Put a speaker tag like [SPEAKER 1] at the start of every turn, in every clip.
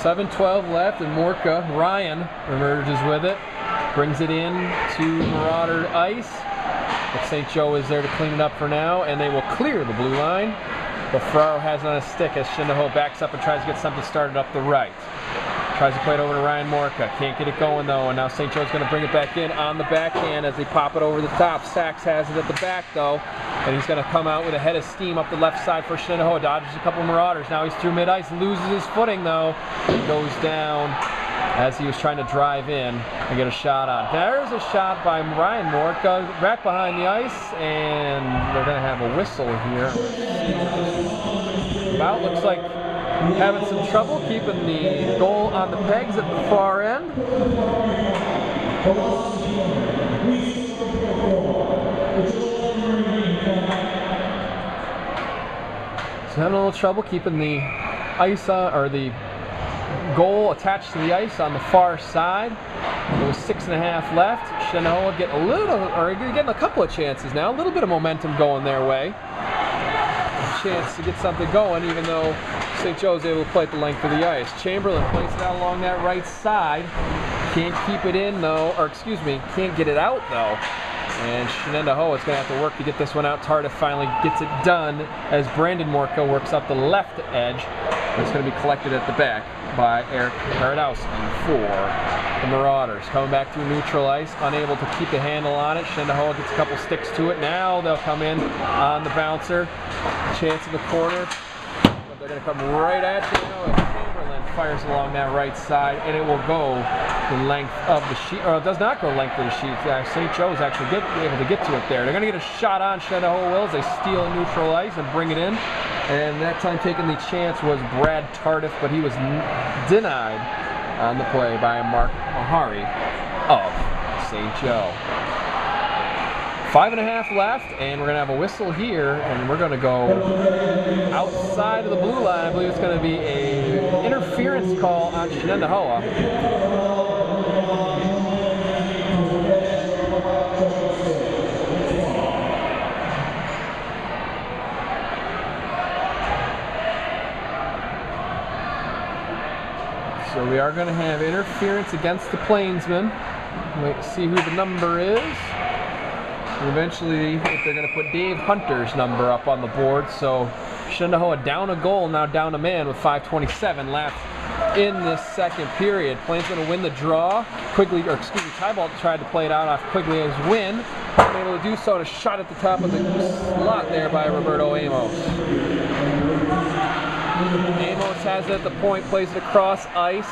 [SPEAKER 1] 7:12 left, and Ryan emerges with it. Brings it in to Marauder ice. But St. Joe is there to clean it up for now, and they will clear the blue line. But Ferraro has it on a stick as Shenandoah backs up and tries to get something started up the right. Tries to play it over to Ryan Morka. Can't get it going though, and now St. Joe's going to bring it back in on the backhand as they pop it over the top. Sachs has it at the back though, and he's going to come out with a head of steam up the left side for Shenandoah. Dodges a couple Marauders. Now he's through mid-ice, loses his footing though. He goes down as he was trying to drive in and get a shot on. There's a shot by Ryan Morka back behind the ice, and they're going to have a whistle here. About looks like having some trouble keeping the goal on the pegs at the far end. So having a little trouble keeping the ice or the goal attached to the ice on the far side. There was 6.5 left. Shenandoah getting a couple of chances now. A little bit of momentum going their way. A chance to get something going, even though St. Joe's able to play at the length of the ice. Chamberlain plays it out along that right side. Can't keep it in though, or excuse me, can't get it out though. And Shenandoah is going to have to work to get this one out. Tardif finally gets it done as Brandon Morka works up the left edge. It's going to be collected at the back by Eric Paradowski for the Marauders. Coming back through neutral ice, unable to keep the handle on it. Shenandoah gets a couple sticks to it. Now they'll come in on the bouncer. Chance in the corner. But they're going to come right at you now. And Chamberlain fires along that right side, and it will go the length of the sheet. Or it does not go length of the sheet. St. Joe's actually able to get to it there. They're going to get a shot on Shenandoah Wills. They steal neutral ice and bring it in. And that time taking the chance was Brad Tardif, but he was denied on the play by Mark Mahari of St. Joe. 5.5 left, and we're going to have a whistle here, and we're going to go outside of the blue line. I believe it's going to be an interference call on Shenandoah. So we are going to have interference against the Plainsmen. Wait to see who the number is. And eventually, if they're going to put Dave Hunter's number up on the board. So Shenandoah down a goal, now down a man with 5:27 left in this second period. Plainsmen will win the draw. Tybalt tried to play it out off Quigley's win. Able to do so, and a shot at the top of the slot there by Roberto Amos. Amos has it at the point, plays it across ice.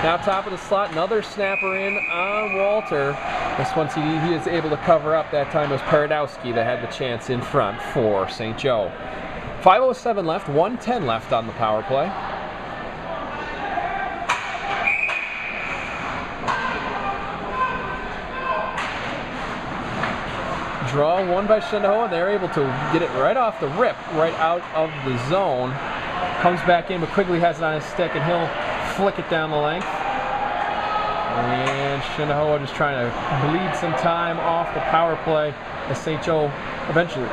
[SPEAKER 1] Now top of the slot, another snapper in on Walter. This one he is able to cover up. That time it was Paradowski that had the chance in front for St. Joe. 5:07 left, 1:10 left on the power play. Draw won by Shenandoah. They're able to get it right off the rip, right out of the zone. Comes back in, but Quigley has it on his stick, and he'll flick it down the length. And Shenandoah just trying to bleed some time off the power play as St. Joe eventually,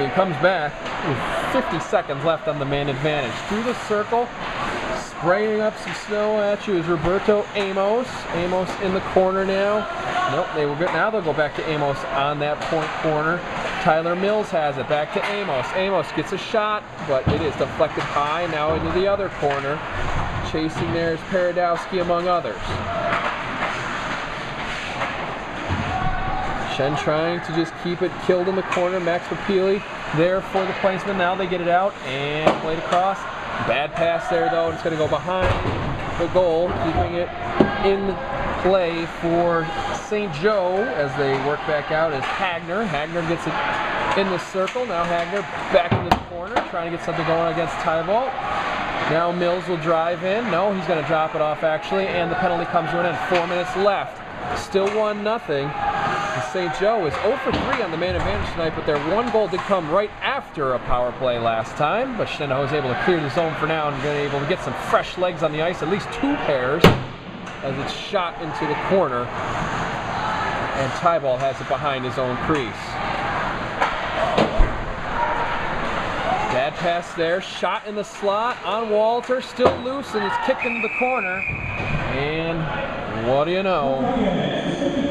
[SPEAKER 1] comes back with 50 seconds left on the man advantage. Through the circle, spraying up some snow at you is Roberto Amos. Amos in the corner now. Nope, they were good. Now they'll go back to Amos on that point corner. Tyler Mills has it, back to Amos. Amos gets a shot, but it is deflected high, now into the other corner. Chasing there is Paradowski, among others. Shen trying to just keep it killed in the corner. Max Papili there for the Plainsmen. Now they get it out and played across. Bad pass there, though, and it's going to go behind the goal, keeping it in play for St. Joe as they work back out as Hagner. Hagner gets it in the circle. Now Hagner back into the corner, trying to get something going against Tybalt. Now Mills will drive in. No, he's going to drop it off actually, and the penalty comes to an end. 4 minutes left. Still 1-0. St. Joe is 0 for 3 on the man advantage tonight, but their one goal did come right after a power play last time. But Shenandoah was able to clear the zone for now and been able to get some fresh legs on the ice, at least 2 pairs, as it's shot into the corner. And Tybalt has it behind his own crease. Bad pass there. Shot in the slot on Walter. Still loose, and it's kicked into the corner. And what do you know?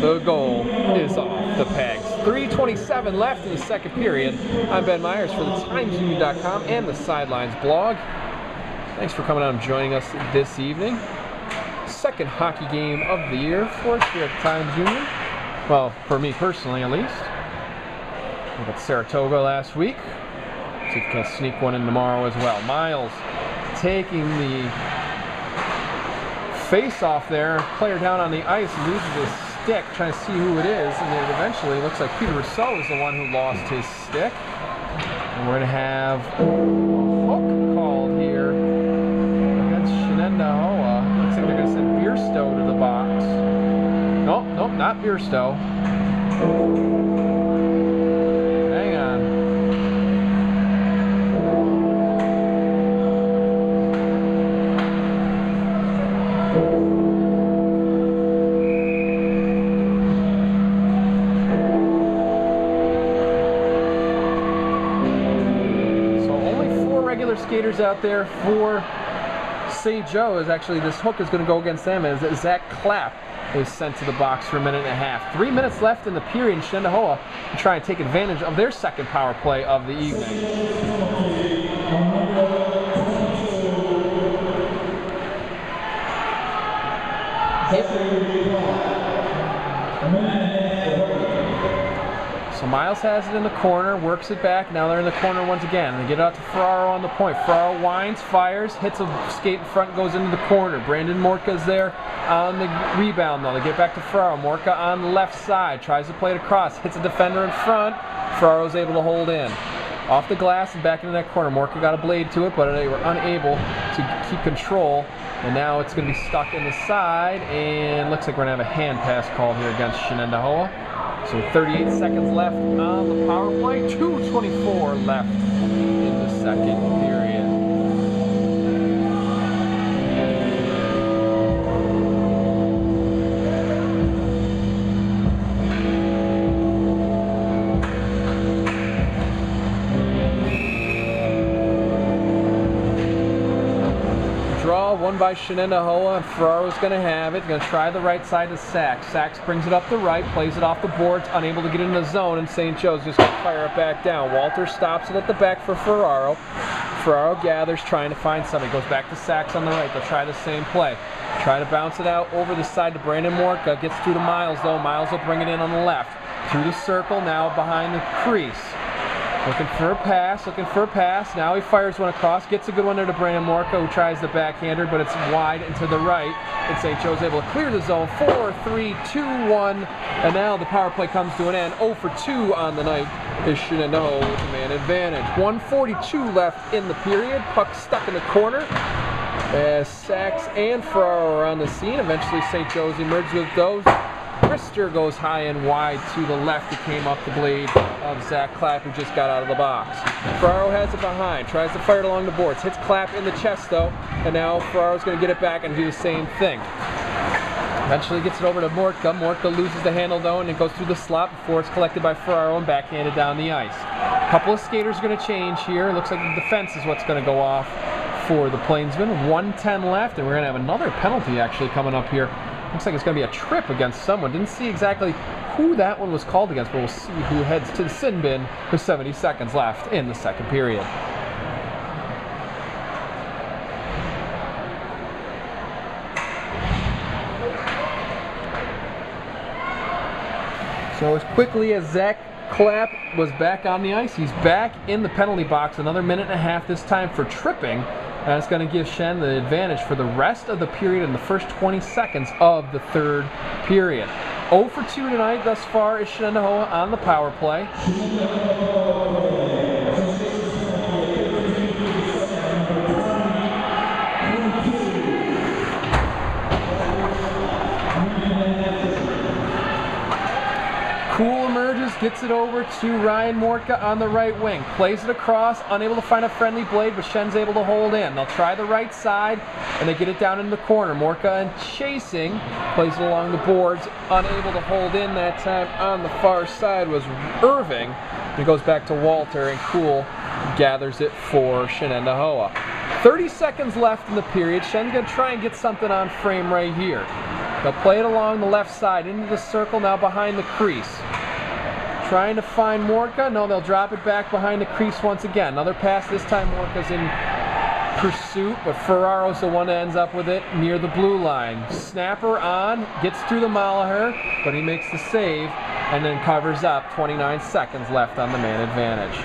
[SPEAKER 1] The goal is off the pegs. 3:27 left in the second period. I'm Ben Myers for the TimesUnion.com and the Sidelines blog. Thanks for coming out and joining us this evening. Second hockey game of the year for us here at Times Union. Well, for me personally, at least. We got Saratoga last week. See if we can sneak one in tomorrow as well. Miles taking the face-off there. Player down on the ice loses his stick, trying to see who it is, and it eventually looks like Peter Rousseau is the one who lost his stick. And we're going to have a hook called here against Shen. Looks like they're going to send Bierstow to the box. Nope, not Bierstow. Hang on. Skaters out there for St. Joe is actually, this hook is going to go against them as Zach Clapp is sent to the box for a minute and a half. 3 minutes left in the period, and Shenandoah to try and take advantage of their second power play of the evening. So Miles has it in the corner, works it back. Now they're in the corner once again. They get it out to Ferraro on the point. Ferraro winds, fires, hits a skate in front, goes into the corner. Brandon Morka's there on the rebound though. They get back to Ferraro. Morka on the left side, tries to play it across, hits a defender in front. Ferraro's able to hold in. Off the glass and back into that corner. Morka got a blade to it, but they were unable to keep control. And now it's going to be stuck in the side, and looks like we're going to have a hand pass called here against Shenandoah. So 38 seconds left on the power play, 2:24 left in the second period. Draw won by Shenandoah, and Ferraro's going to have it. Going to try the right side to Sachs. Sachs brings it up the right, plays it off the boards, unable to get in the zone, and St. Joe's just going to fire it back down. Walter stops it at the back for Ferraro. Ferraro gathers, trying to find somebody. Goes back to Sachs on the right. They'll try the same play. Try to bounce it out over the side to Brandon Morka. Gets through to Miles, though. Miles will bring it in on the left. Through the circle, now behind the crease. Looking for a pass, Now he fires one across, gets a good one there to Brandon Morka, who tries the backhander, but it's wide and to the right. And St. Joe's able to clear the zone. 4, 3, 2, 1. And now the power play comes to an end. 0 for 2 on the night is Shenandoah with a man advantage. 1:42 left in the period. Puck stuck in the corner as Sachs and Ferraro are on the scene. Eventually St. Joe's emerges with those. Krister goes high and wide to the left. It came off the blade of Zach Clapp, who just got out of the box. Ferraro has it behind, tries to fire it along the boards, hits Clapp in the chest though, and now Ferraro's going to get it back and do the same thing. Eventually gets it over to Morka. Morka loses the handle though, and it goes through the slot before it's collected by Ferraro and backhanded down the ice. A couple of skaters are going to change here. It looks like the defense is what's going to go off for the Plainsmen. 1:10 left, and we're going to have another penalty actually coming up here. Looks like it's going to be a trip against someone. Didn't see exactly who that one was called against, but we'll see who heads to the sin bin with 70 seconds left in the second period. So as quickly as Zach Clapp was back on the ice, he's back in the penalty box. Another minute and a half this time for tripping. And it's going to give Shen the advantage for the rest of the period in the first 20 seconds of the third period. 0 for 2 tonight thus far is Shenandoah on the power play. Cool emerges, gets it over to Ryan Morka on the right wing. Plays it across, unable to find a friendly blade, but Shen's able to hold in. They'll try the right side, and they get it down in the corner. Morka and chasing, plays it along the boards, unable to hold in that time. On the far side was Irving. It goes back to Walter, and Cool gathers it for Shenendahoa. 30 seconds left in the period. Shen's going to try and get something on frame right here. They'll play it along the left side into the circle, now behind the crease. Trying to find Morka. No, they'll drop it back behind the crease once again. Another pass. This time Morka's in pursuit, but Ferraro's the one that ends up with it near the blue line. Snapper on, gets through the Malaher, but he makes the save and then covers up. 29 seconds left on the man advantage.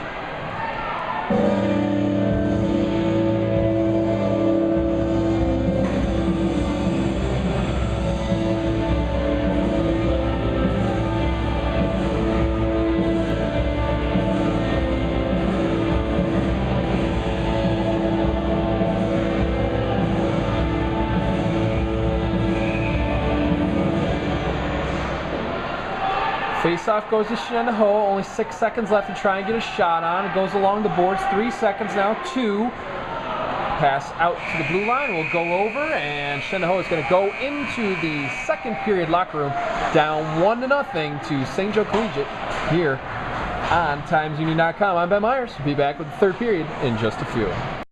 [SPEAKER 1] Face-off goes to Shenendahoa, only 6 seconds left to try and get a shot on. It goes along the boards, 3 seconds now, 2. Pass out to the blue line, will go over, and Shenendahoa is going to go into the second period locker room, down 1-0 to St. Joe Collegiate here on TimesUnion.com. I'm Ben Myers. We'll be back with the third period in just a few.